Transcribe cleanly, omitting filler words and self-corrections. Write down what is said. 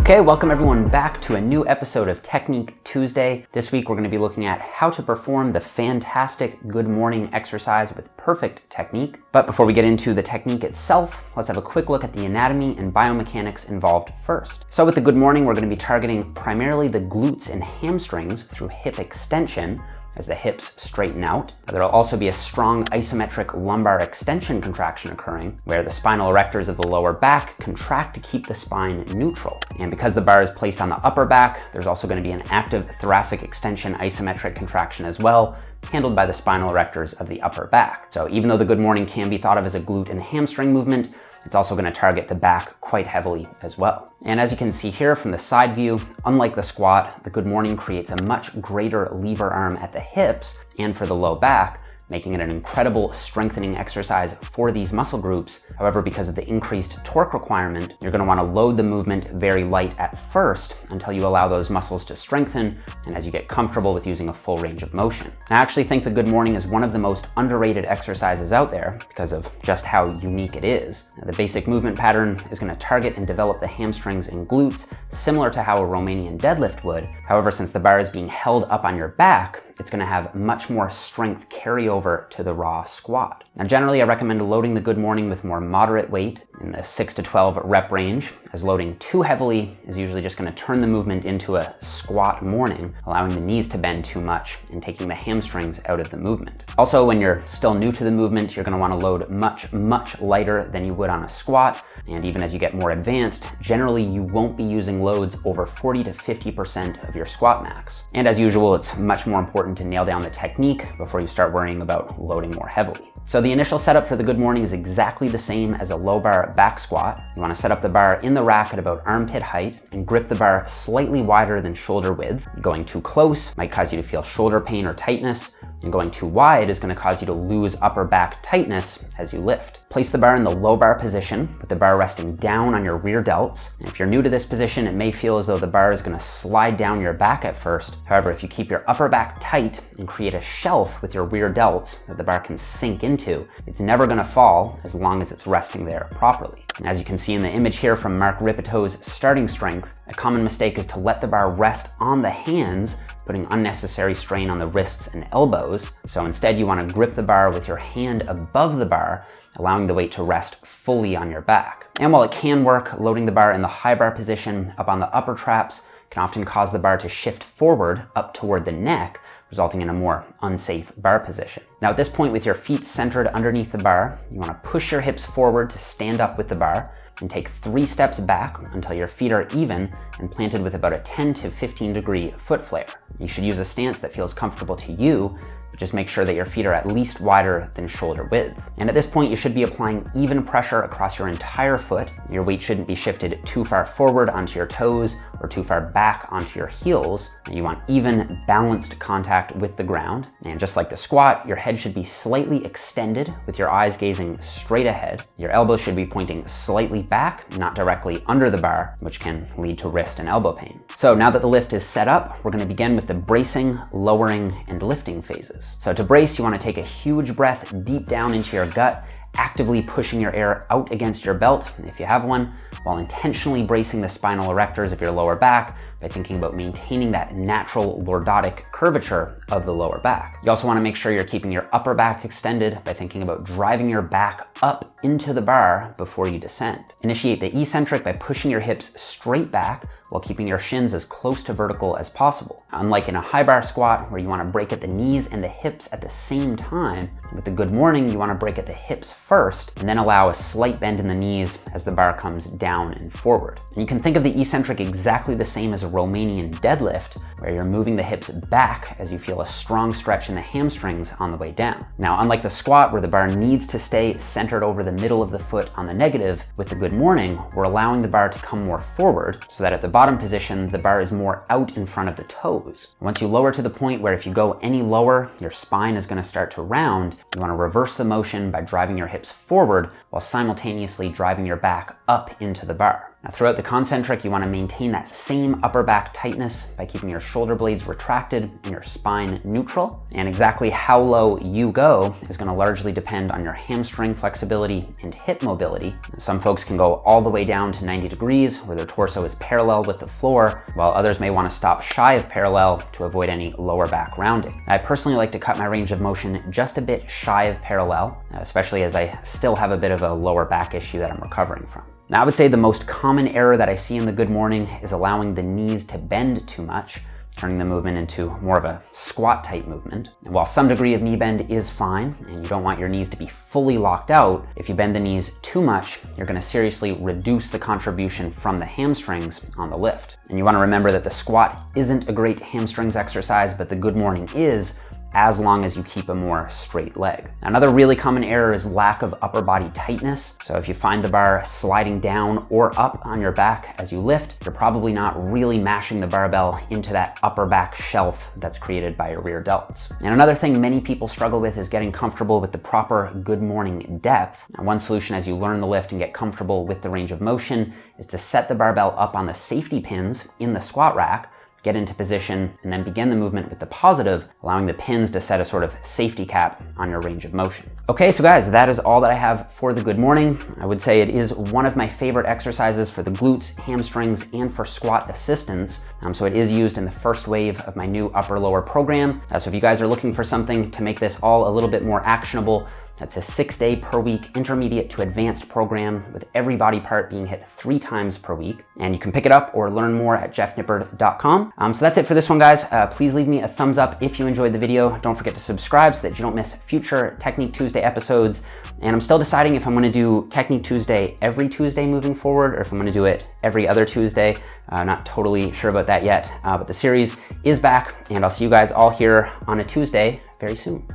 Okay, welcome everyone back to a new episode of Technique Tuesday. This week we're going to be looking at how to perform the fantastic good morning exercise with perfect technique. But before we get into the technique itself, let's have a quick look at the anatomy and biomechanics involved first. So with the good morning, we're going to be targeting primarily the glutes and hamstrings through hip extension, as the hips straighten out. There will also be a strong isometric lumbar extension contraction occurring, where the spinal erectors of the lower back contract to keep the spine neutral. And because the bar is placed on the upper back, there's also going to be an active thoracic extension isometric contraction as well, handled by the spinal erectors of the upper back. So even though the good morning can be thought of as a glute and hamstring movement, it's also going to target the back quite heavily as well. And as you can see here from the side view, unlike the squat, the good morning creates a much greater lever arm at the hips and for the low back, making it an incredible strengthening exercise for these muscle groups. However, because of the increased torque requirement, you're going to want to load the movement very light at first until you allow those muscles to strengthen and as you get comfortable with using a full range of motion. I actually think the good morning is one of the most underrated exercises out there because of just how unique it is. Now, the basic movement pattern is going to target and develop the hamstrings and glutes, similar to how a Romanian deadlift would. However, since the bar is being held up on your back, it's going to have much more strength carry over to the raw squat. Now, generally, I recommend loading the good morning with more moderate weight in the 6 to 12 rep range, as loading too heavily is usually just going to turn the movement into a squat morning, allowing the knees to bend too much and taking the hamstrings out of the movement. Also, when you're still new to the movement, you're going to want to load much lighter than you would on a squat. And even as you get more advanced, generally you won't be using loads over 40 to 50% of your squat max. And as usual, it's much more important to nail down the technique before you start worrying about loading more heavily. So the initial setup for the good morning is exactly the same as a low bar back squat. You want to set up the bar in the rack at about armpit height and grip the bar slightly wider than shoulder width. Going too close might cause you to feel shoulder pain or tightness, and going too wide is going to cause you to lose upper back tightness as you lift. Place the bar in the low bar position with the bar resting down on your rear delts. And if you're new to this position, it may feel as though the bar is going to slide down your back at first. However, if you keep your upper back tight and create a shelf with your rear delts that the bar can sink into, it's never going to fall as long as it's resting there properly. And as you can see in the image here from Mark Ripetoe's starting strength, a common mistake is to let the bar rest on the hands, putting unnecessary strain on the wrists and elbows. So instead you want to grip the bar with your hand above the bar, allowing the weight to rest fully on your back. And while it can work, loading the bar in the high bar position up on the upper traps can often cause the bar to shift forward up toward the neck, resulting in a more unsafe bar position. Now at this point, with your feet centered underneath the bar, you want to push your hips forward to stand up with the bar and take 3 steps back until your feet are even and planted with about a 10 to 15 degree foot flare. You should use a stance that feels comfortable to you, but just make sure that your feet are at least wider than shoulder width. And at this point, you should be applying even pressure across your entire foot. Your weight shouldn't be shifted too far forward onto your toes or too far back onto your heels. And you want even balanced contact with the ground. And just like the squat, your head should be slightly extended with your eyes gazing straight ahead. Your elbows should be pointing slightly back, not directly under the bar, which can lead to wrist and elbow pain. So now that the lift is set up, we're going to begin with the bracing, lowering, and lifting phases. So to brace, you want to take a huge breath deep down into your gut, actively pushing your air out against your belt, if you have one, while intentionally bracing the spinal erectors of your lower back by thinking about maintaining that natural lordotic curvature of the lower back. You also want to make sure you're keeping your upper back extended by thinking about driving your back up into the bar before you descend. Initiate the eccentric by pushing your hips straight back while keeping your shins as close to vertical as possible. Unlike in a high bar squat where you want to break at the knees and the hips at the same time, with the good morning you want to break at the hips first and then allow a slight bend in the knees as the bar comes down and forward. And you can think of the eccentric exactly the same as a Romanian deadlift, where you're moving the hips back as you feel a strong stretch in the hamstrings on the way down. Now, unlike the squat where the bar needs to stay centered over the middle of the foot on the negative, with the good morning, we're allowing the bar to come more forward so that at the bottom position, the bar is more out in front of the toes. Once you lower to the point where if you go any lower, your spine is going to start to round, you want to reverse the motion by driving your hips forward while simultaneously driving your back up into the bar. Now, throughout the concentric, you want to maintain that same upper back tightness by keeping your shoulder blades retracted and your spine neutral. And exactly how low you go is going to largely depend on your hamstring flexibility and hip mobility. Some folks can go all the way down to 90 degrees where their torso is parallel with the floor, while others may want to stop shy of parallel to avoid any lower back rounding. I personally like to cut my range of motion just a bit shy of parallel, especially as I still have a bit of a lower back issue that I'm recovering from. Now, I would say the most common error that I see in the good morning is allowing the knees to bend too much, turning the movement into more of a squat type movement. And while some degree of knee bend is fine, and you don't want your knees to be fully locked out, if you bend the knees too much, you're going to seriously reduce the contribution from the hamstrings on the lift. And you want to remember that the squat isn't a great hamstrings exercise, but the good morning is, as long as you keep a more straight leg. Another really common error is lack of upper body tightness. So if you find the bar sliding down or up on your back as you lift, you're probably not really mashing the barbell into that upper back shelf that's created by your rear delts. And another thing many people struggle with is getting comfortable with the proper good morning depth. And one solution as you learn the lift and get comfortable with the range of motion is to set the barbell up on the safety pins in the squat rack, get into position, and then begin the movement with the positive, allowing the pins to set a sort of safety cap on your range of motion. Okay, so guys, that is all that I have for the good morning. I would say it is one of my favorite exercises for the glutes, hamstrings, and for squat assistance. So it is used in the first wave of my new upper lower program. So if you guys are looking for something to make this all a little bit more actionable, that's a 6-day per week intermediate to advanced program with every body part being hit 3 times per week. And you can pick it up or learn more at jeffnippard.com. So that's it for this one, guys. Please leave me a thumbs up if you enjoyed the video. Don't forget to subscribe so that you don't miss future Technique Tuesday episodes. And I'm still deciding if I'm gonna do Technique Tuesday every Tuesday moving forward, or if I'm gonna do it every other Tuesday. Not totally sure about that yet, but the series is back, and I'll see you guys all here on a Tuesday very soon.